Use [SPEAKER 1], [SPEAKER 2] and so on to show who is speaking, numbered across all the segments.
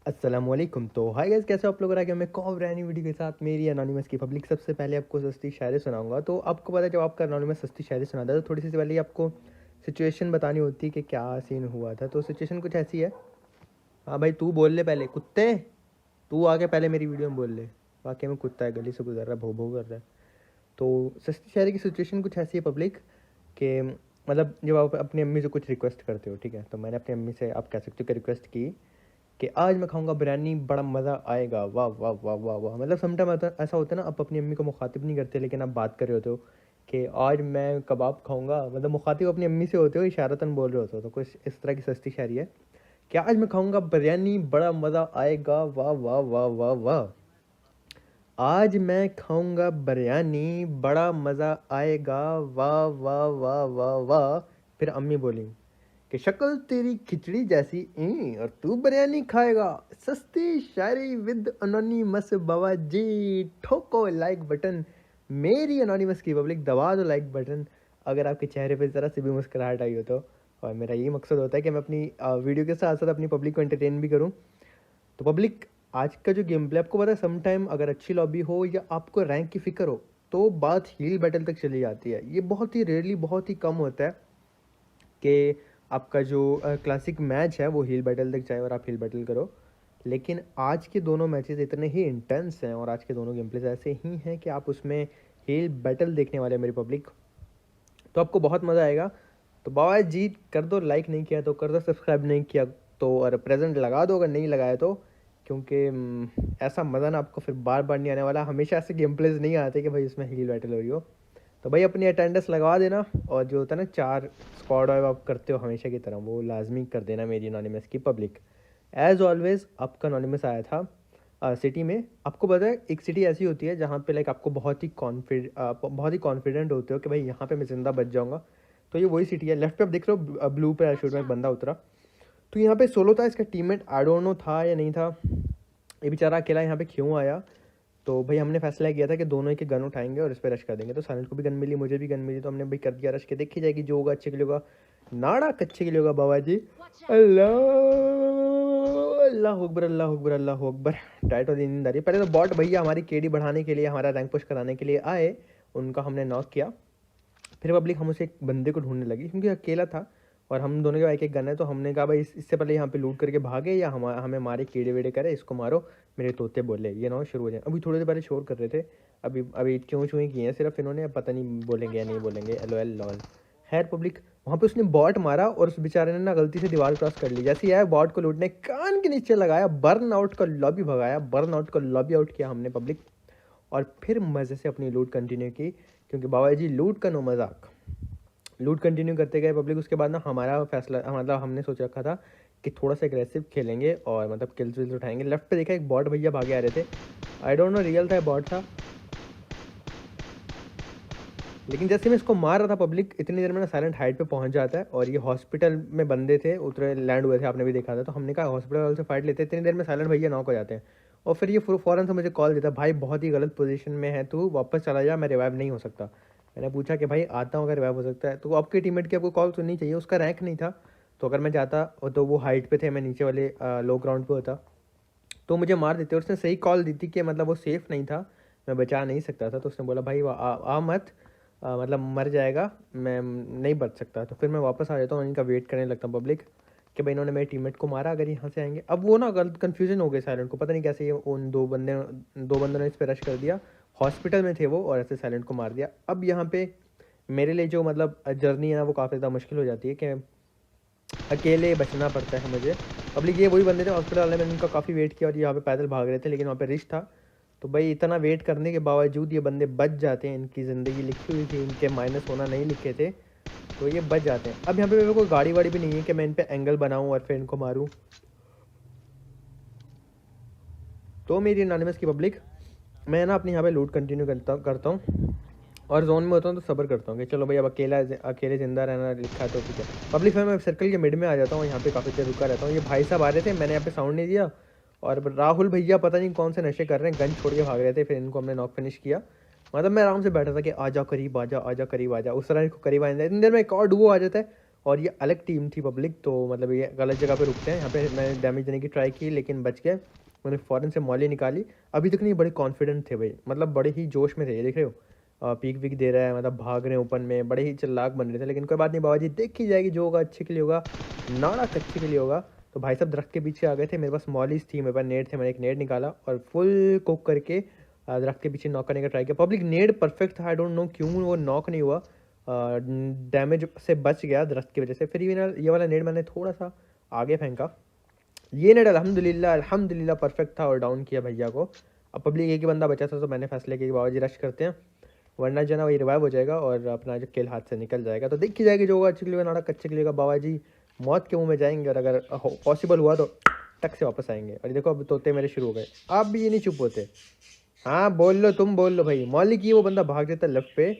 [SPEAKER 1] अस्सलामुअलैकुम। तो hi guys, कैसे हो आप लोग? आ गया मैं कॉब रैनी वीडियो के साथ मेरी एनोनिमस की पब्लिक। सबसे पहले आपको सस्ती शायरी सुनाऊंगा। तो आपको पता है, जब आपका एनोनिमस सस्ती शायरी सुनाता है तो थोड़ी सी पहले ही आपको सिचुएशन बतानी होती है कि क्या सीन हुआ था। तो सिचुएशन कुछ ऐसी है। हाँ भाई, तू बोल ले पहले कुत्ते। तू आके पहले मेरी वीडियो में बोल ले। वाकई में कुत्ता है, गली से गुजर रहा है, भो भो कर रहा है। तो सस्ती शायरी की सिचुएशन कुछ ऐसी है पब्लिक कि मतलब जब आप अपनी अम्मी से कुछ रिक्वेस्ट करते हो, ठीक है, तो मैंने अपनी अम्मी से, आप कह सकते हो कि रिक्वेस्ट की कि आज मैं खाऊंगा बिरयानी, बड़ा मज़ा आएगा, वाह वाह वाह वाह वाह। मतलब समटाइम ऐसा होता है ना, आप अपनी अम्मी को मुखातिब नहीं करते लेकिन आप बात कर रहे होते हो कि आज मैं कबाब खाऊंगा। मतलब मुखातिब अपनी अम्मी से होते हो, इशारतन बोल रहे होते हो। तो कुछ इस तरह की सस्ती शायरी है कि आज मैं खाऊंगा बिरयानी, बड़ा मज़ा आएगा, वाह वाह वाह वाह वाह। आज मैं खाऊंगा बिरयानी, बड़ा मज़ा आएगा, वाह वाह वाह वाह वाह। फिर अम्मी बोली कि शक्ल तेरी खिचड़ी जैसी और तू बिरयानी खाएगा। सस्ती शायरी विद अनोनीमस बाबा जी। ठोको लाइक बटन। मेरी अनोनीमस की पब्लिक, दबा दो लाइक बटन अगर आपके चेहरे पे ज़रा सी भी मुस्कुराहट आई हो तो। और मेरा यही मकसद होता है कि मैं अपनी वीडियो के साथ साथ अपनी पब्लिक को एंटरटेन भी करूँ। तो पब्लिक, आज का जो गेम प्ले आपको पता है, सम टाइम अगर अच्छी लॉबी हो या आपको रैंक की फ़िक्र हो तो बात हील बैटल तक चली जाती है। ये बहुत ही रेयरली, बहुत ही कम होता है कि आपका जो क्लासिक मैच है वो हील बैटल तक जाए और आप हील बैटल करो। लेकिन आज के दोनों मैचेस इतने ही इंटेंस हैं और आज के दोनों गेम प्लेस ऐसे ही हैं कि आप उसमें हील बैटल देखने वाले हैं मेरी पब्लिक। तो आपको बहुत मज़ा आएगा। तो बाबा जी, कर दो लाइक, नहीं किया तो कर दो सब्सक्राइब, नहीं किया तो और प्रेजेंट लगा दो अगर नहीं लगाया तो। क्योंकि ऐसा मज़ा ना आपको फिर बार बार नहीं आने वाला। हमेशा ऐसे गेम प्लेस नहीं आते कि भाई उसमें हील बैटल हो रही हो। तो भाई अपनी अटेंडेंस लगवा देना। और जो होता है ना, 4 स्क्वाड वाइब आप करते हो हमेशा की तरह, वो लाजमी कर देना मेरी एनोनिमस की पब्लिक। एज ऑलवेज आपका एनोनिमस आया था सिटी में। आपको पता है, एक सिटी ऐसी होती है जहाँ पे लाइक आपको बहुत ही कॉन्फिडेंट होते हो कि भाई यहाँ पे मैं ज़िंदा बच जाऊँगा। तो ये वही सिटी है। लेफ्ट पे आप देख रहे हो, ब्लू पे शूट में एक बंदा उतरा। तो यहाँ पे सोलो था, इसका टीममेट आई डोंट नो था या नहीं था। ये बेचारा अकेला यहाँ पे क्यों आया? तो भाई हमने फैसला किया था कि दोनों एक गन उठाएंगे और इस पर रश कर देंगे। तो साइलेंट को भी गन मिली, मुझे भी गन मिली, तो हमने भाई कर दिया रश के। देखी जाएगी, जो होगा अच्छे के लिए होगा, नाड़ा कच्चे के लिए होगा बाबा जी। अल्लाह अल्लाह अकबर, अल्लाह अकबर, अल्लाह अकबर। टाइट और नींद आ रही है। पहले तो बॉट भैया हमारी केडी बढ़ाने के लिए, हमारा रैंक पुश कराने के लिए आए, उनका हमने नॉक किया। फिर पब्लिक हम उसे एक बंदे को ढूंढने लगी क्योंकि अकेला था और हम दोनों के पास एक एक गन है। तो हमने कहा भाई इससे पहले यहाँ पे लूट करके भागे या हमें मारे, कीड़े वेड़े करे, इसको मारो। मेरे तोते बोले ये ना शुरू हो जाए। अभी थोड़ी देर पहले शोर कर रहे थे, अभी अभी क्यों चूँ किए हैं सिर्फ इन्होंने। अब पता नहीं बोलेंगे या नहीं बोलेंगे, एल ओ एल लॉल। खैर पब्लिक, वहाँ पे उसने बॉट मारा और उस बेचारे ने ना गलती से दीवार क्रॉस कर ली। जैसे ही आया बॉट को लूटने, कान के नीचे लगाया, बर्न आउट का लॉबी भगाया, बर्न आउट का लॉबी आउट किया हमने पब्लिक। और फिर मज़े से अपनी लूट कंटिन्यू की, क्योंकि बाबा जी लूट का नो मजाक। लूट कंटिन्यू करते गए पब्लिक। उसके बाद ना हमारा फैसला, मतलब हमने सोच रखा था कि थोड़ा सा एग्रेसिव खेलेंगे और मतलब किल्स विल्स उठाएंगे। लेफ्ट पे देखा एक बॉट भैया भागे आ रहे थे। आई डोंट नो रियल था या बॉट था, लेकिन जैसे मैं इसको मार रहा था पब्लिक, इतनी देर में ना साइलेंट हाइट पे पहुंच जाता है और ये हॉस्पिटल में बंदे थे, उतरे लैंड हुए थे, आपने भी देखा था। तो हमने कहा हॉस्पिटल वाले से फाइट लेते हैं। इतनी देर में साइलेंट भैया नॉक हो जाते हैं और फिर ये फ़ौरन से मुझे कॉल देता, भाई बहुत ही गलत पोजीशन में है तू, वापस चला जा, मैं रिवाइव नहीं हो सकता। मैंने पूछा कि भाई आता हूँ, अगर रिवाइव हो सकता है तो आपके टीममेट की आपको कॉल सुननी चाहिए। उसका रैंक नहीं था, तो अगर मैं जाता तो वो हाइट पे थे, मैं नीचे वाले लो ग्राउंड पे होता, तो मुझे मार देते। और उसने सही कॉल दी थी कि मतलब वो सेफ़ नहीं था, मैं बचा नहीं सकता था। तो उसने बोला भाई आ मत, मतलब मर जाएगा, मैं नहीं बच सकता। तो फिर मैं वापस आ जाता हूँ, इनका वेट करने लगता हूँ पब्लिक कि भाई इन्होंने मेरे टीममेट को मारा, अगर यहाँ से आएंगे। अब वो ना गलत कन्फ्यूजन हो गए साइलेंट को, पता नहीं कैसे ये उन दो बंदों ने इस पर रश कर दिया। हॉस्पिटल में थे वो और ऐसे साइलेंट को मार दिया। अब यहाँ पे मेरे लिए जो मतलब जर्नी है ना, वो काफ़ी ज़्यादा मुश्किल हो जाती है कि अकेले बचना पड़ता है मुझे। पब्लिक, ये वही बंदे थे हॉस्पिटल वाले, मैंने उनका काफ़ी वेट किया और यहाँ पे पैदल भाग रहे थे, लेकिन वहाँ पे रिस्क था। तो भाई इतना वेट करने के बावजूद ये बंदे बच जाते हैं। इनकी ज़िंदगी लिखी हुई थी, इनके माइनस होना नहीं लिखे थे, तो ये बच जाते हैं। अब यहाँ पे मेरे को गाड़ी वाड़ी भी नहीं है कि मैं इन पे एंगल बनाऊँ और फिर इनको मारूँ। तो मेरी एनानिमस की पब्लिक, मैं ना अपनी यहाँ पे लूट कंटिन्यू करता हूँ और जोन में होता हूँ तो सब्र करता हूँ कि चलो भाई अब अकेले ज़िंदा रहना लिखा है तो ठीक है। पब्लिक में मैं सर्कल के मिड में आ जाता हूँ, यहाँ पे काफ़ी देर रुका रहता हूँ। ये भाई साहब आ रहे थे, मैंने यहाँ पे साउंड नहीं दिया और राहुल भैया पता नहीं कौन से नशे कर रहे हैं, गन छोड़ के भाग रहे थे। फिर इनको हमने नॉक फिनिश किया। मतलब मैं आराम से बैठा था कि आ जाओ करीब, आ जाओ, आ जाओ करीब, आ जाओ। उस तरह इनको करीब आ जाता है, इतनी देर में एक और डुओ आ जाता है और ये अलग टीम थी पब्लिक, तो मतलब ये गलत जगह पे रुकते हैं। यहाँ पे मैंने डैमेज देने की ट्राई की लेकिन बच गए। मैंने फ़ौरन से मॉली निकाली। अभी तक नहीं, बड़े कॉन्फिडेंट थे भाई, मतलब बड़े ही जोश में थे, ये देख रहे हो। पीक वीक दे रहा है, मतलब भाग रहे हैं ओपन में, बड़े ही चिल्लाक बन रहे थे। लेकिन कोई बात नहीं बाबा जी, देखी जाएगी, जो होगा अच्छे के लिए होगा, नाड़क अच्छे के लिए होगा। तो भाई साहब दरख्त के पीछे आ गए थे, मेरे पास मॉलीज थी, मेरे पास नेट थे, मैंने एक नेट निकाला और फुल कुक करके दरख्त के पीछे नॉक करने का ट्राई किया। पब्लिक नेट परफेक्ट था, आई डोंट नो क्यों वो नॉक नहीं हुआ, डैमेज से बच गया दरख्त की वजह से। फिर ये वाला नेट मैंने थोड़ा सा आगे फेंका, ये नेट अल्हम्दुलिल्लाह अल्हम्दुलिल्लाह परफेक्ट था और डाउन किया भैया को। अब पब्लिक एक ही बंदा बचा था, तो मैंने फैसला किया कि बाबा जी रश करते हैं, वरना जो है ना वही रिवाइव हो जाएगा और अपना जो किल हाथ से निकल जाएगा। तो देखी जाएगी, जो होगा अच्छे के लिए होगा, नाटक अच्छे के लिए होगा। बाबा जी मौत के मुंह में जाएंगे और अगर पॉसिबल हुआ तो टक से वापस आएंगे। और ये देखो अब तोते मेरे शुरू हो गए, आप भी ये नहीं चुप होते। हाँ बोल लो, तुम बोल लो भाई। मौलिक की वो बंदा भाग जाता है लेफ्ट पे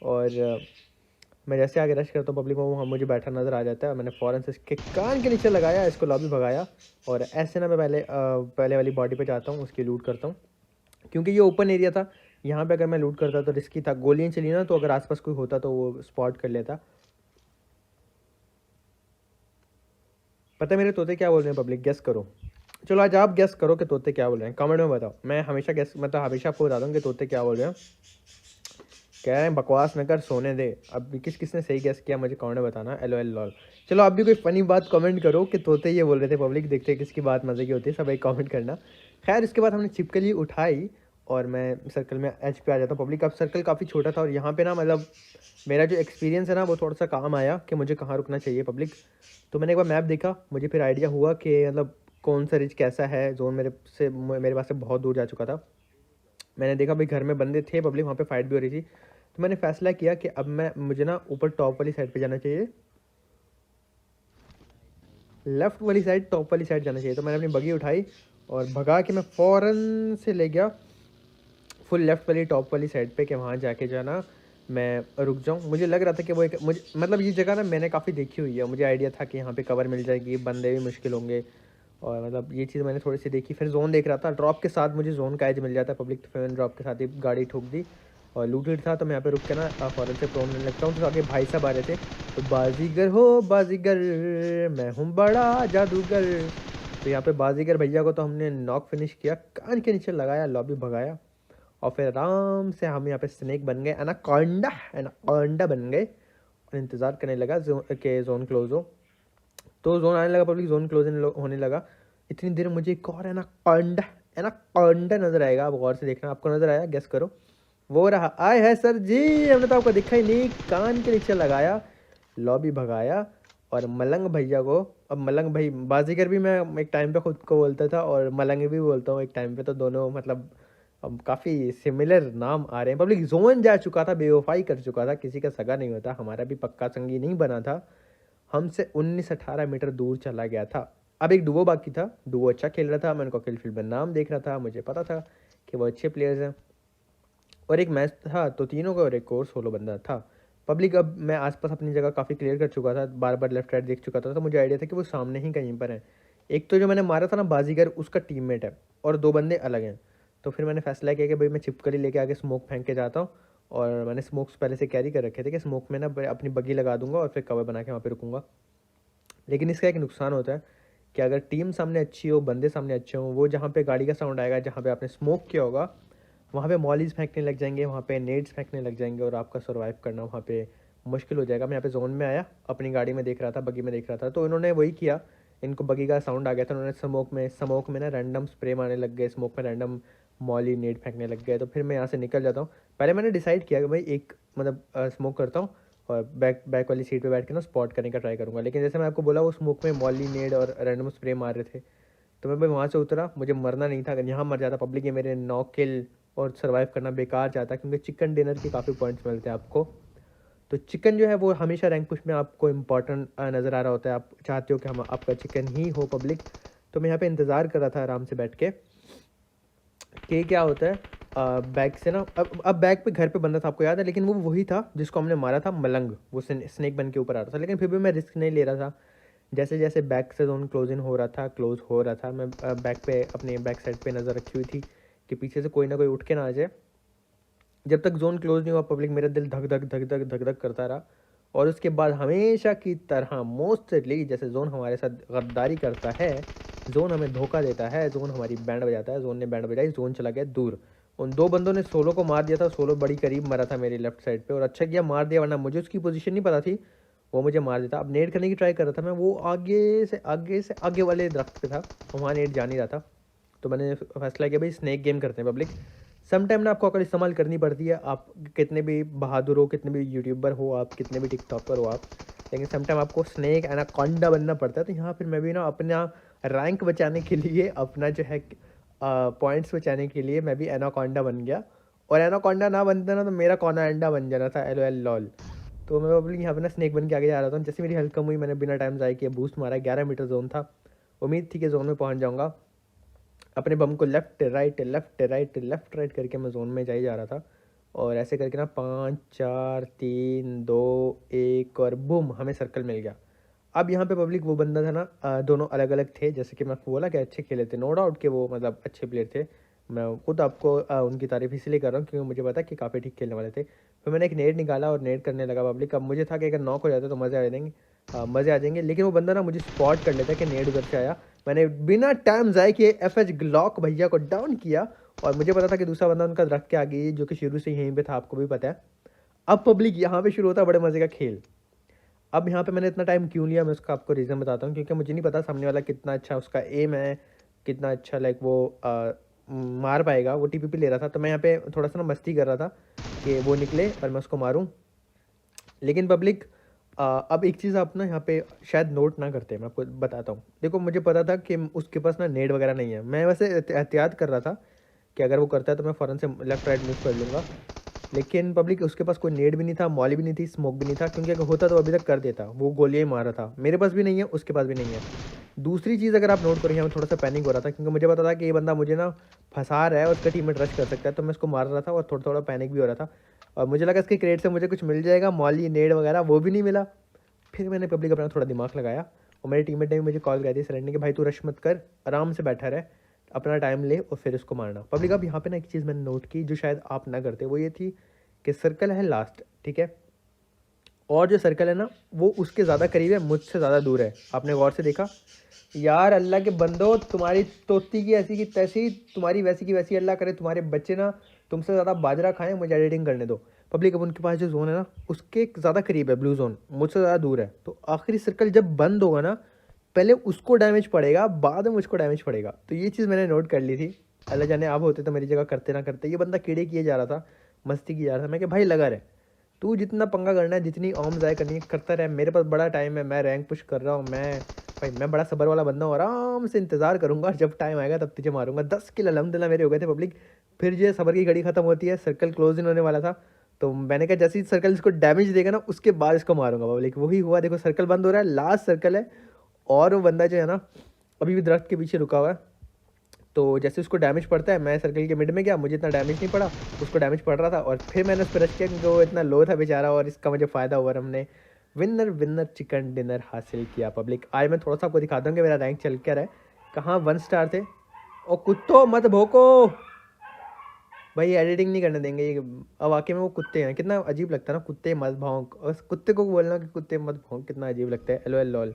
[SPEAKER 1] और मैं जैसे आगे रश करता हूँ पब्लिक में, वो मुझे बैठा नज़र आ जाता है। मैंने फ़ौरन से इसके कान के नीचे लगाया, इसको लॉबी भगाया और ऐसे ना मैं पहले वाली बॉडी पे जाता हूँ, उसकी लूट करता हूँ, क्योंकि ये ओपन एरिया था। यहाँ पे अगर मैं लूट करता तो रिस्की था, गोलियाँ चली ना तो अगर आसपास कोई होता तो वो स्पॉट कर लेता। पता है मेरे तोते क्या बोल रहे हैं पब्लिक, गेस करो। चलो आज आप गेस करो कि तोते क्या बोल रहे हैं, कमेंट में बताओ। मैं हमेशा गेस, मतलब हमेशा आपको बताता हूँ कि तोते क्या बोल रहे हैं। कह रहे हैं बकवास न कर, सोने दे। अब किसने सही गेस किया मुझे कमेंट में बताना, LOL लॉल। चलो आप भी कोई फनी बात कमेंट करो कि तोते ये बोल रहे थे पब्लिक, देखते हैं किसकी बात मज़े की होती है, सब एक कमेंट करना। खैर इसके बाद हमने छिपकली उठाई और मैं सर्कल में एज पे आ जाता हूँ पब्लिक। अब सर्कल काफ़ी छोटा था और यहाँ पे ना मतलब मेरा जो एक्सपीरियंस है ना वो थोड़ा सा काम आया कि मुझे कहाँ रुकना चाहिए पब्लिक। तो मैंने एक बार मैप देखा, मुझे फिर आइडिया हुआ कि मतलब कौन सा रिच कैसा है। जोन मेरे पास से बहुत दूर जा चुका था। मैंने देखा भाई घर में बंदे थे पब्लिक, वहाँ पे फाइट भी हो रही थी। तो मैंने फैसला किया कि अब मुझे ना ऊपर टॉप वाली साइड पे जाना चाहिए, लेफ्ट वाली साइड, टॉप वाली साइड जाना चाहिए। तो मैंने अपनी बगी उठाई और भगा के मैं फ़ौरन से ले गया फुल लेफ्ट वाली टॉप वाली साइड पे, कि वहाँ जाके जो है ना मैं रुक जाऊँ। मुझे लग रहा था कि वो एक मुझे मतलब ये जगह ना मैंने काफ़ी देखी हुई है, मुझे आइडिया था कि यहाँ पे कवर मिल जाएगी, बंदे भी मुश्किल होंगे और मतलब ये चीज़ मैंने थोड़ी सी देखी। फिर जोन देख रहा था, ड्रॉप के साथ मुझे जोन का एज मिल जाता है पब्लिक, तो फिर मैंने ड्रॉप के साथ ही गाड़ी ठोक दी और लूटेड था। तो मैं यहाँ पे रुक के ना फ़ौरन से प्रोन लेने लगता हूँ। तो आगे भाई साहब आ रहे थे, तो बाजीगर हो बाजीगर, मैं हूँ बड़ा जादूगर। तो यहाँ पे बाजीगर भैया को तो हमने नॉक फिनिश किया, कान के नीचे लगाया, लॉबी भगाया और फिर आराम से हम यहाँ पे स्नेक बन गए, एनाकोंडा एनाकोंडा बन गए और इंतज़ार करने लगा के जोन क्लोज हो। तो जोन आने लगा पब्लिक, जोन क्लोज होने लगा। इतनी देर मुझे एक और एनाकोंडा नज़र आएगा, आप गौर से देखना। आपको नज़र आया, गेस करो। वो रहा, आए है सर जी, हमने तो आपको दिखा ही नहीं, कान के नीचे लगाया, लॉबी भगाया और मलंग भैया को। अब मलंग भाई, बाजीगर भी मैं एक टाइम पे खुद को बोलता था और मलंग भी बोलता हूँ एक टाइम पे, तो दोनों मतलब अब काफ़ी सिमिलर नाम आ रहे हैं पब्लिक। जोन जा चुका था, बेवफाई कर चुका था, किसी का सगा नहीं होता, हमारा भी पक्का संगी नहीं बना था, हमसे 19-18 मीटर दूर चला गया था। अब एक डुओ बाकी था, डुओ अच्छा खेल रहा था, मैं उनको किल फील्ड में नाम देख रहा था, मुझे पता था कि वो अच्छे प्लेयर्स हैं। और एक मैच था तो तीनों का, और एक और सोलो बंदा था पब्लिक। अब मैं आसपास अपनी जगह काफ़ी क्लियर कर चुका था, बार बार लेफ्ट राइट देख चुका था, तो मुझे आइडिया था कि वो सामने ही कहीं पर है। एक तो जो मैंने मारा था ना बाजीगर, उसका टीममेट है और दो बंदे अलग हैं। तो फिर मैंने फैसला किया कि भाई मैं छिपकली लेके आगे स्मोक फेंक के जाता हूँ और मैंने स्मोक्स पहले से कैरी कर रखे थे कि स्मोक में ना अपनी बग्गी लगा दूंगा और फिर कवर बना के वहाँ पे रुकूंगा। लेकिन इसका एक नुकसान होता है कि अगर टीम सामने अच्छी हो, बंदे सामने अच्छे हों, वो जहाँ पे गाड़ी का साउंड आएगा, जहाँ पे आपने स्मोक किया होगा, वहाँ पे मॉलीज फेंकने लग जाएंगे, वहाँ पे नेड्स फेंकने लग जाएंगे और आपका सर्वाइव करना वहाँ पे मुश्किल हो जाएगा। मैं यहाँ पे जोन में आया, अपनी गाड़ी में देख रहा था, बगी में देख रहा था, तो इन्होंने वही किया। इनको बगी का साउंड आ गया था, उन्होंने स्मोक में ना रैंडम स्प्रे मारने लग गए, स्मोक में रैंडम मॉली नेड फेंकने लग गए। तो फिर मैं यहाँ से निकल जाता हूँ। पहले मैंने डिसाइड किया कि भाई एक मतलब स्मोक करता हूँ और बैक बैक वाली सीट पे बैठ के ना स्पॉट करने का ट्राई करूँगा। लेकिन जैसे मैं आपको बोला, वो स्मोक में मॉली नेड और रैंडम स्प्रे मार रहे थे, तो मैं भाई वहाँ से उतरा। मुझे मरना नहीं था, अगर यहाँ मर जाता पब्लिक, ये मेरे 9 किल और सर्वाइव करना बेकार जाता, क्योंकि चिकन डिनर के काफ़ी पॉइंट्स मिलते हैं आपको। तो चिकन जो है वो हमेशा रैंक पुश में आपको इंपॉर्टेंट नज़र आ रहा होता है, आप चाहते हो कि हम आपका चिकन ही हो पब्लिक। तो मैं यहाँ पे इंतज़ार कर रहा था आराम से बैठ के कि क्या होता है। बैग से ना अब बैग पे घर पे बंदा था, आपको याद है, लेकिन वो वही था जिसको हमने मारा था, मलंग। वो स्नेक बन के ऊपर आ रहा था, लेकिन फिर भी मैं रिस्क नहीं ले रहा था। जैसे जैसे बैक से जोन क्लोज हो रहा था, मैं बैक पे अपने बैक साइड पे नज़र रखी हुई थी कि पीछे से कोई ना कोई उठ के ना आ जाए। जब तक जोन क्लोज नहीं हुआ पब्लिक, मेरा दिल धक धक धक धक धक धक करता रहा और उसके बाद हमेशा की तरह मोस्टली जैसे जोन हमारे साथ गद्दारी करता है, जोन हमें धोखा देता है, जोन हमारी बैंड बजाता है, जोन ने बैंड बजाई, जोन चला गया दूर। उन दो बंदों ने सोलो को मार दिया था, सोलो बड़ी करीब मरा था मेरी लेफ्ट साइड पे, और अच्छा किया मार दिया, वरना मुझे उसकी पोजीशन नहीं पता थी, वो मुझे मार देता। अब नेट करने की ट्राई कर रहा था मैं, वो आगे से आगे वाले दरख्त पे था, वहाँ नेट जा नहीं रहा था। तो मैंने फैसला किया भाई स्नेक गेम करते हैं पब्लिक। सम टाइम ना आपको अकल इस्तेमाल करनी पड़ती है, आप कितने भी बहादुर हो, कितने भी यूट्यूबर हो आप, कितने भी टिकटॉकर हो आप, लेकिन सम टाइम आपको स्नेक एनाकोंडा बनना पड़ता है। तो यहाँ फिर मैं भी ना अपना रैंक बचाने के लिए, अपना जो है पॉइंट्स बचाने के लिए मैं भी एनाकोंडा बन गया। और एनाकोंडा ना बनता ना तो मेरा कौना अंडा बन जाना था, एल ओ एल लॉल। तो मैं पब्लिक यहाँ पे ना स्नेक बन के आगे जा रहा था। जैसे मेरी हेल्थ कम हुई, मैंने बिना टाइम ज़ाय किए बूस्ट मारा। 11 मीटर जोन था, उम्मीद थी कि जोन में पहुँच जाऊँगा। अपने बम को left right left right left right करके मैं जोन में जा रहा था। और ऐसे करके ना 5 4 3 2 1 और बूम, हमें सर्कल मिल गया। अब यहाँ पे पब्लिक वो बंदा था ना, दोनों अलग अलग थे। जैसे कि मैं आपको बोला कि अच्छे खेले थे, नो डाउट कि वो मतलब अच्छे प्लेयर थे। मैं खुद आपको उनकी तारीफ इसलिए कर रहा हूँ क्योंकि मुझे पता कि काफ़ी ठीक खेलने वाले थे। फिर मैंने एक नेट निकाला और नेट करने लगा पब्लिक। अब मुझे था कि अगर नॉक हो जाता तो मज़े आ जाएंगे, लेकिन वो बंदा ना मुझे स्पॉट कर लेता कि नेट उधर से आया। मैंने बिना टाइम ज़ाय किए FH ग्लॉक भैया को डाउन किया, और मुझे पता था कि दूसरा बंदा उनका रख के आ गई, जो कि शुरू से यहीं पे था, आपको भी पता है। अब पब्लिक यहाँ पे शुरू होता है बड़े मज़े का खेल। अब यहाँ पे मैंने इतना टाइम क्यों लिया, मैं उसका आपको रीज़न बताता हूँ। क्योंकि मुझे नहीं पता सामने वाला कितना अच्छा उसका एम है, कितना अच्छा लाइक वो मार पाएगा। वो TPP ले रहा था, तो मैं यहाँ पे थोड़ा सा ना मस्ती कर रहा था कि वो निकले और मैं उसको मारूँ। लेकिन पब्लिक अब एक चीज़ आप ना यहाँ पे शायद नोट ना करते, मैं आपको बताता हूँ। देखो मुझे पता था कि उसके पास ना नेट वगैरह नहीं है। मैं वैसे एहतियात कर रहा था कि अगर वो करता है तो मैं फ़ौरन से लेफ्ट राइट मूव कर लूँगा। लेकिन पब्लिक उसके पास कोई नेट भी नहीं था, मॉली भी नहीं थी, स्मोक भी नहीं था। क्योंकि अगर होता तो अभी तक कर देता, वो गोलियाँ ही मार रहा था। मेरे पास भी नहीं है, उसके पास भी नहीं है। दूसरी चीज़ अगर आप नोट करें, यहाँ थोड़ा सा पैनिक हो रहा था क्योंकि मुझे पता था कि ये बंदा मुझे ना फंसा रहा है, उसका टीममेट रश कर सकता है। तो मैं उसको मार रहा था और थोड़ा थोड़ा पैनिक भी हो रहा था। और मुझे लगा इसके क्रेट से मुझे कुछ मिल जाएगा, मॉली नेट वगैरह, वो भी नहीं मिला। फिर मैंने पब्लिक अपना थोड़ा दिमाग लगाया, और मेरे टीममेट ने भी मुझे कॉल कर दी सरेंडर कि भाई तू रश मत कर, आराम से बैठा रहे, अपना टाइम ले और फिर उसको मारना। पब्लिक अब यहाँ पे ना एक चीज़ मैंने नोट की जो शायद आप ना करते, वो ये थी कि सर्कल है लास्ट, ठीक है, और जो सर्कल है ना वो उसके ज़्यादा करीब है, मुझसे ज़्यादा दूर है। आपने गौर से देखा यार, अल्लाह के बंदो, तुम्हारी तोती की ऐसी की तैसी, तुम्हारी वैसी की वैसी, अल्लाह करे तुम्हारे बच्चे ना तुमसे ज़्यादा बाजरा खाएं, मुझे एडिटिंग करने दो। पब्लिक अब उनके पास जो जोन है ना उसके ज़्यादा करीब है, ब्लू जोन मुझसे ज़्यादा दूर है। तो आखिरी सर्कल जब बंद होगा ना, पहले उसको डैमेज पड़ेगा, बाद में मुझको डैमेज पड़ेगा। तो ये चीज़ मैंने नोट कर ली थी। अल्लाह जाने आप होते तो मेरी जगह करते ना करते। ये बंदा कीड़े किए जा रहा था, मस्ती की जा रहा था। मैं कि भाई लगा रहे, तू जितना पंगा करना है, जितनी ऑम ज़ाय करनी है करता रहे, मेरे पास बड़ा टाइम है, मैं रैंक पुश कर रहा हूँ। मैं बड़ा सबर वाला बंदा हूँ, आराम से इंतज़ार करूँगा, जब टाइम आएगा तब तुझे मारूंगा। 10 किल अलहमदिल्ला मेरे हो गए थे पब्लिक। फिर जो सबर की घड़ी खत्म होती है, सर्कल क्लोज इन होने वाला था। तो मैंने कहा जैसे ही सर्कल इसको डैमेज देगा ना उसके बाद इसको मारूंगा पब्लिक। वही हुआ, देखो सर्कल बंद हो रहा है, लास्ट सर्कल है, और वो बंदा जो है ना अभी भी दरख्त के पीछे रुका हुआ है। तो जैसे उसको डैमेज पड़ता है, मैं सर्कल के मिड में गया, मुझे इतना डैमेज नहीं पड़ा, उसको डैमेज पड़ रहा था। और फिर मैंने उस पर रश किया क्योंकि वो इतना लो था बेचारा, और इसका मुझे फ़ायदा हुआ और हमने विनर विनर चिकन डिनर हासिल किया पब्लिक। आज मैं थोड़ा सा आपको दिखाता हूँ कि मेरा रैंक चल क्या रहा है। कहाँ 1 स्टार थे। और कुत्तों मत भोको भाई, एडिटिंग नहीं करने देंगे ये। अब वाकई में वो कुत्ते हैं, कितना अजीब लगता है ना, कुत्ते मत भौंक। और कुत्ते को बोलना कि कुत्ते मत भौंक कितना अजीब लगता है। L O L lol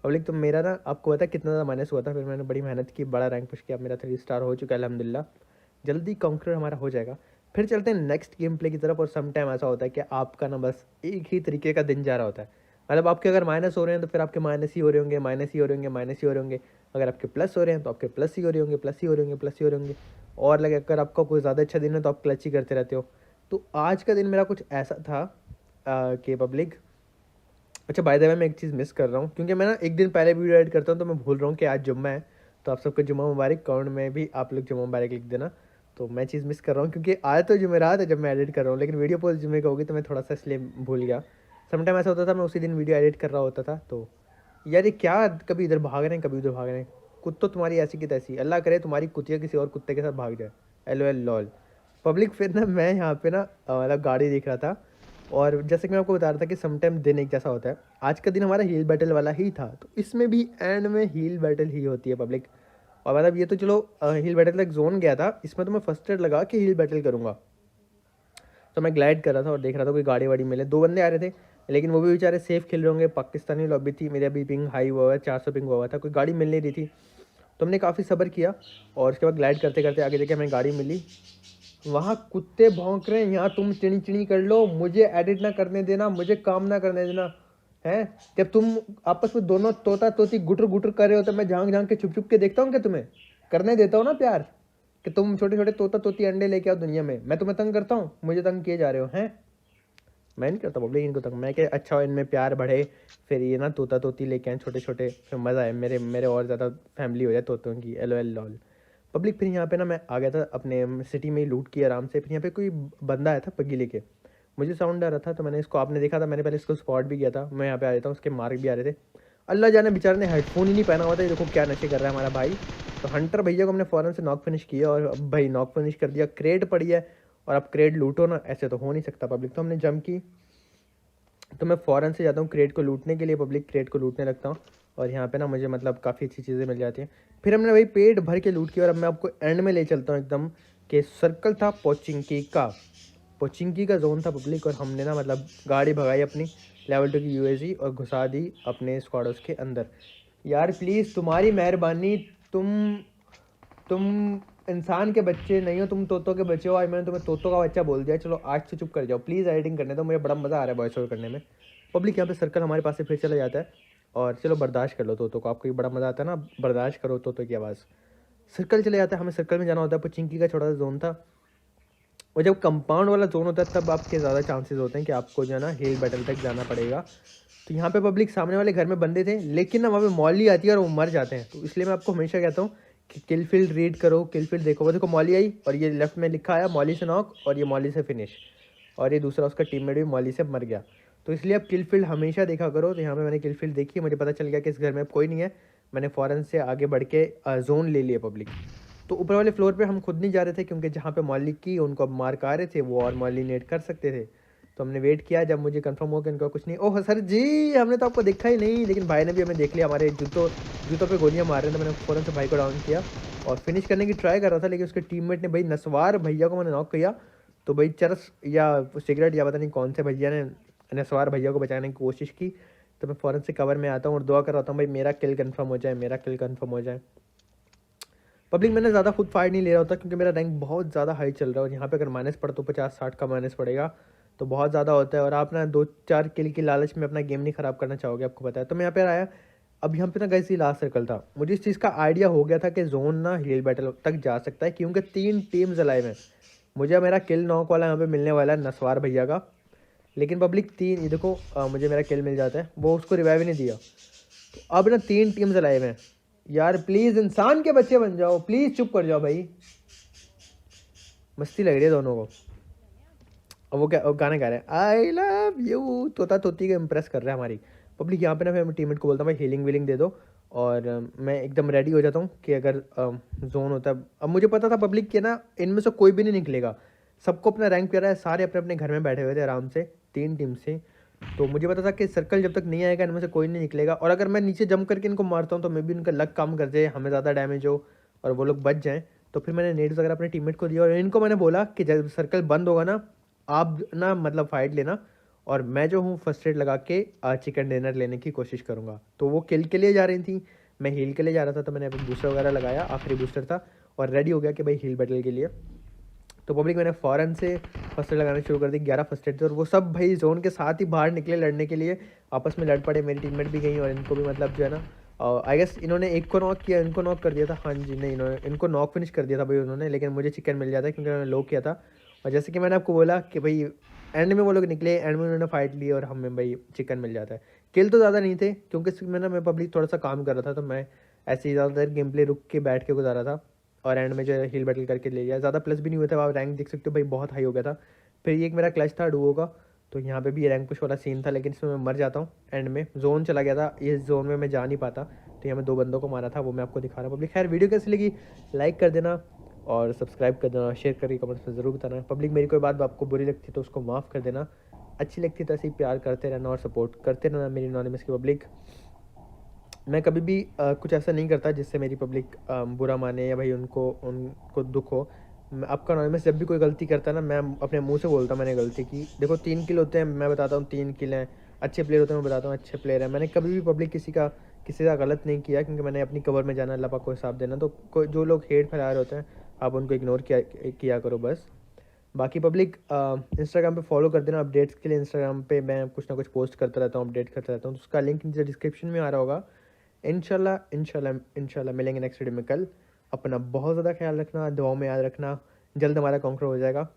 [SPEAKER 1] public. तो मेरा ना आपको पता है कितना ज़्यादा माइनस हुआ था। फिर मैंने बड़ी मेहनत की, बड़ा रैंक पुश किया, मेरा 3 स्टार हो चुका है अल्हम्दुलिल्लाह। जल्दी कॉन्कर हमारा हो जाएगा। फिर चलते हैं नेक्स्ट गेम प्ले की तरफ। और सम टाइम ऐसा होता है कि आपका ना बस एक ही तरीके का दिन जा रहा होता है। मतलब आपके अगर माइनस हो रहे हैं तो फिर आपके माइनस ही हो रहे होंगे, माइनस ही हो रहे होंगे, माइनस ही हो रहे होंगे। अगर आपके प्लस हो रहे हैं तो आपके प्लस ही हो रहे होंगे, प्लस ही हो रहे होंगे, प्लस ही हो रहे होंगे। और लगे अगर आपका कोई ज़्यादा अच्छा दिन है तो आप क्लच ही करते रहते हो। तो आज का दिन मेरा कुछ ऐसा था कि पब्लिक, अच्छा बाय द वे मैं एक चीज़ मिस कर रहा हूँ क्योंकि मैं ना एक दिन पहले वीडियो एडिट करता हूँ तो मैं भूल रहा हूँ कि आज जुम्मा है। तो आप सबको जुम्मा मुबारक, कमेंट में भी आप लोग जुम्मा मुबारक लिख देना। तो मैं चीज़ मिस कर रहा हूँ क्योंकि आज तो जुमेरात है जब मैं एडिट कर रहा हूँ, लेकिन वीडियो पोस्ट जुम्मे का होगी तो मैं थोड़ा सा इसलिए भूल गया। समटाइम ऐसा होता था मैं उसी दिन वीडियो एडिट कर रहा होता था। तो यार ये क्या, कभी इधर भाग रहे हैं कभी उधर भाग रहे हैं। कुत्तों तुम्हारी ऐसी की तैसी, अल्लाह करे तुम्हारी कुतिया किसी और कुत्ते के साथ भाग जाए। L O L lol public. फिर ना मैं यहाँ पे ना मतलब गाड़ी देख रहा था, और जैसे कि मैं आपको बता रहा था कि समटाइम दिन एक जैसा होता है। आज का दिन हमारा हील बैटल वाला ही था, तो इसमें भी एंड में हील बैटल ही होती है पब्लिक। और मतलब ये तो चलो हील बैटल तक जोन गया था, इसमें तो मैं फर्स्ट एड लगा के हील बैटल करूँगा। तो मैं ग्लाइड कर रहा था और देख रहा था कोई गाड़ी वाड़ी मिले। 2 बंदे आ रहे थे, लेकिन वो भी बेचारे सेफ खेल रहे होंगे। पाकिस्तानी लॉबी थी, मेरा भी पिंग हाई हुआ है, 400 पिंग हुआ था, कोई गाड़ी मिल नहीं रही थी। तो हमने काफ़ी सब्र किया और उसके बाद ग्लाइड करते करते आगे जाके हमें गाड़ी मिली। वहाँ कुत्ते भौंक रहे हैं, यहाँ तुम चिड़ी चिड़ी कर लो, मुझे एडिट ना करने देना, मुझे काम ना करने देना है। जब तुम आपस में दोनों तोता तोती गुटर गुटर कर रहे हो तो मैं झांक झांक के छुप छुप के देखता हूँ क्या? तुम्हें करने देता हूँ ना प्यार, कि तुम छोटे छोटे तोता तोती अंडे लेके आओ दुनिया में। मैं तुम्हें तंग करता हूँ, मुझे तंग किए जा रहे हो हैं। मैं नहीं करता पब्लिक इनको तंग, मैं क्या अच्छा इनमें प्यार बढ़े, फिर ये ना तोता तोती लेके आए छोटे छोटे, फिर मज़ा आए, मेरे मेरे और ज़्यादा फैमिली हो जाए तोतों की। L O L lol public. फिर यहाँ पे ना मैं आ गया था अपने सिटी में ही लूट किया आराम से। फिर यहाँ पे कोई बंदा आया था पग्गी लेके, मुझे साउंड आ रहा था तो मैंने इसको, आपने देखा था मैंने पहले इसको स्पॉट भी किया था। मैं यहाँ पे आ जाता हूँ, उसके मार्क भी आ रहे थे। अल्लाह जाने बेचारे ने हेडफोन ही नहीं पहना हुआ था, ये देखो क्या नशे कर रहा है हमारा भाई। तो हंटर भैया को हमने फ़ौरन से नॉक फिनिश किया और अब भाई नॉक फिनिश कर दिया। क्रेड पड़ी है और अब क्रेड लूटो ना, ऐसे तो हो नहीं सकता पब्लिक। तो हमने जंप की, तो मैं फ़ौरन से जाता हूँ क्रेड को लूटने के लिए पब्लिक, क्रेड को लूटने लगता हूँ और यहाँ पे ना मुझे मतलब काफ़ी अच्छी चीज़ें मिल जाती हैं। फिर हमने भाई पेट भर के लूट किया और अब मैं आपको एंड में ले चलता हूँ एकदम, कि सर्कल था पोचिंकी का, पोचिंकी का जोन था पब्लिक। और हमने ना मतलब गाड़ी भगाई अपनी लेवल 2 की यूएजी और घुसा दी अपने स्क्वाडोस के अंदर। यार प्लीज़ तुम्हारी मेहरबानी, तुम इंसान के बच्चे नहीं हो, तुम तोतों के बच्चे हो। आज मैंने तुम्हें तोतों का बच्चा बोल दिया, चलो आज से चुप कर जाओ प्लीज़, एडिटिंग करने दो, मुझे बड़ा मज़ा आ रहा है वॉइस ओवर करने में। पब्लिक यहाँ पे सर्कल हमारे पास से फिर चला जाता है और चलो बर्दाश्त कर लो तोतों को, आपको ये बड़ा मज़ा आता है ना, बर्दाश्त करो तोतों की आवाज़। सर्कल चले जाता है, हमें सर्कल में जाना होता है। पुचिंकी का छोटा सा जोन था और जब कंपाउंड वाला जोन होता है तब आपके ज़्यादा चांसेस होते हैं कि आपको जो है ना हिल बैटल तक जाना पड़ेगा। तो यहाँ पे पब्लिक सामने वाले घर में बंदे थे, लेकिन ना वहाँ पे मॉली आती है और वो मर जाते हैं। तो इसलिए मैं आपको हमेशा कहता हूँ कि किल फील्ड रीड करो, किल फील्ड देखो। वो देखो मॉली आई और ये लेफ्ट में लिखा आया मॉली से नॉक और ये मॉली से फिनिश, और ये दूसरा उसका टीममेट भी मॉली से मर गया। तो इसलिए आप किल फील्ड हमेशा देखा करो। तो यहाँ पे मैंने किल फील्ड देखी, मुझे पता चल गया कि इस घर में अब कोई नहीं है। मैंने फ़ौरन से आगे बढ़ के जोन ले लिया पब्लिक। तो ऊपर वाले फ्लोर पे हम खुद नहीं जा रहे थे क्योंकि जहाँ पे मॉली की उनको अब मार्क आ रहे थे वो और मॉलिनेट कर सकते थे। तो हमने वेट किया, जब मुझे कंफर्म हो कि इनका कुछ नहीं। ओह सर जी, हमने तो आपको देखा ही नहीं, लेकिन भाई ने भी हमें देख लिया, हमारे जूतों पे गोलियां मार रहे थे। मैंने फ़ौरन से भाई को डाउन किया और फिनिश करने की ट्राई कर रहा था, लेकिन उसके टीममेट ने भाई नसवार भैया को मैंने नॉक किया। तो भाई चरस या सिगरेट या पता नहीं कौन से भैया ने नसवार भैया को बचाने की कोशिश की। तो मैं फ़ौरन से कवर में आता हूँ और दुआ कर रहा हूँ भाई मेरा किल कन्फर्म हो जाए, मेरा किल कन्फर्म हो जाए। पब्लिक मैंने ज़्यादा खुद फाइट नहीं ले रहा होता क्योंकि मेरा रैंक बहुत ज़्यादा हाई चल रहा है और यहाँ पे अगर माइनस पड़ा तो 50-60 का माइनस पड़ेगा तो बहुत ज़्यादा होता है और आप ना 2-4 किल की लालच में अपना गेम नहीं ख़राब करना चाहोगे, आपको पता है। तो मैं यहाँ पे आया, अब यहाँ पे ना गैस ही लास्ट सर्कल था, मुझे इस चीज़ का आइडिया हो गया था कि जोन ना हील बैटल तक जा सकता है क्योंकि 3 टीम्स अलाइव हैं। मुझे मेरा किल नॉक वाला यहाँ पे मिलने वाला है नसवार भैया का, लेकिन पब्लिक 3, ये देखो मुझे मेरा किल मिल जाता है, वो उसको रिवाइव ही नहीं दिया। तो अब ना 3 टीम्स अलाइव हैं। यार प्लीज़ इंसान के बच्चे बन जाओ, प्लीज़ चुप कर जाओ भाई, मस्ती लग रही है दोनों को। और वो क्या गाना गा रहे हैं आई लव यू, तोता तोती को इम्प्रेस कर रहा है हमारी पब्लिक। यहाँ पे ना फिर मैं टीममेट को बोलता हूँ भाई हीलिंग वीलिंग दे दो और मैं एकदम रेडी हो जाता हूँ कि अगर जोन होता है। अब मुझे पता था पब्लिक के ना इनमें से कोई भी नहीं निकलेगा, सबको अपना रैंक प्यारा है, सारे अपने अपने घर में बैठे हुए थे आराम से 3 टीम से। तो मुझे पता था कि सर्कल जब तक नहीं आएगा इनमें से कोई नहीं निकलेगा और अगर मैं नीचे जंप करके इनको मारता हूँ तो मे भी उनका लक कम कर जाए, हमें ज़्यादा डैमेज हो और वो लोग बच जाएँ। तो फिर मैंने नेड्स वगैरह अपने टीममेट को दिया और इनको मैंने बोला कि जब सर्कल बंद होगा ना आप ना मतलब फाइट लेना और मैं जो हूँ फर्स्ट एड लगा के चिकन डिनर लेने की कोशिश करूँगा। तो वो किल के लिए जा रही थी, मैं हील के लिए जा रहा था, तो मैंने अभी बूस्टर वगैरह लगाया, आखिरी बूस्टर था और रेडी हो गया कि भाई हील बैटल के लिए। तो पब्लिक मैंने फ़ौरन से फर्स्ट एड लगाना शुरू कर दी, 11 फर्स्ट एड थे और वो सब भाई जोन के साथ ही बाहर निकले लड़ने के लिए, आपस में लड़ पड़े। मेरी टीममेट भी गई और इनको भी मतलब जो है ना आई गेस इन्होंने एक को नॉक किया, इनको नॉक कर दिया था, हाँ जी नहीं इन्होंने इनको नॉक फिनिश कर दिया था भाई उन्होंने, लेकिन मुझे चिकन मिल जाता है क्योंकि उन्होंने लो किया था। और जैसे कि मैंने आपको बोला कि भाई एंड में वो लोग निकले, एंड में उन्होंने फाइट ली और हमें भाई चिकन मिल जाता है। किल तो ज़्यादा नहीं थे क्योंकि मैं पब्लिक थोड़ा सा काम कर रहा था, तो मैं ऐसे ही ज़्यादातर गेम प्ले रुक के बैठ के गुजारा था और एंड में जो है हील बैटल करके ले लिया। ज़्यादा प्लस भी नहीं हुआ था, आप रैंक देख सकते हो भाई बहुत हाई हो गया था। फिर ये एक मेरा क्लच था डुओ का, तो यहाँ पे भी रैंक पुश वाला सीन था, लेकिन इसमें मैं मर जाता हूँ एंड में, जोन चला गया था, इस जोन में मैं जा नहीं पाता। तो यहाँ मैं 2 बंदों को मारा था, वो मैं आपको दिखा रहा हूँ पब्लिक। खैर वीडियो कैसी लगी लाइक कर देना और सब्सक्राइब कर देना, शेयर करके कमेंट्स में ज़रूर बताना पब्लिक। मेरी कोई बात आपको बुरी लगती तो उसको माफ़ कर देना, अच्छी लगती तो ऐसे ही प्यार करते रहना और सपोर्ट करते रहना मेरी एनोनिमस की पब्लिक। मैं कभी भी कुछ ऐसा नहीं करता जिससे मेरी पब्लिक बुरा माने या भाई उनको दुख हो। आपका एनोनिमस जब भी कोई गलती करता है ना, मैं अपने मुंह से बोलता हूँ मैंने गलती की। देखो 3 किल होते हैं, मैं बताता हूँ 3 किल हैं, अच्छे प्लेयर होते हैं, मैं बताता हूँ अच्छे प्लेयर हैं। मैंने कभी भी पब्लिक किसी का गलत नहीं किया, क्योंकि मैंने अपनी कवर में जाना, अल्लाह पाक को हिसाब देना। तो जो लोग हेट फैला रहे होते हैं आप उनको इग्नोर किया करो बस। बाकी पब्लिक इंस्टाग्राम पे फॉलो कर देना अपडेट्स के लिए। इंस्टाग्राम पे मैं कुछ ना कुछ पोस्ट करता रहता हूँ, अपडेट करता रहता हूँ, तो उसका लिंक नीचे डिस्क्रिप्शन में आ रहा होगा। इंशाल्लाह इंशाल्लाह इंशाल्लाह मिलेंगे नेक्स्ट वीडियो में कल। अपना बहुत ज़्यादा ख्याल रखना, दुआओं में याद रखना, जल्द हमारा कॉन्कर हो जाएगा।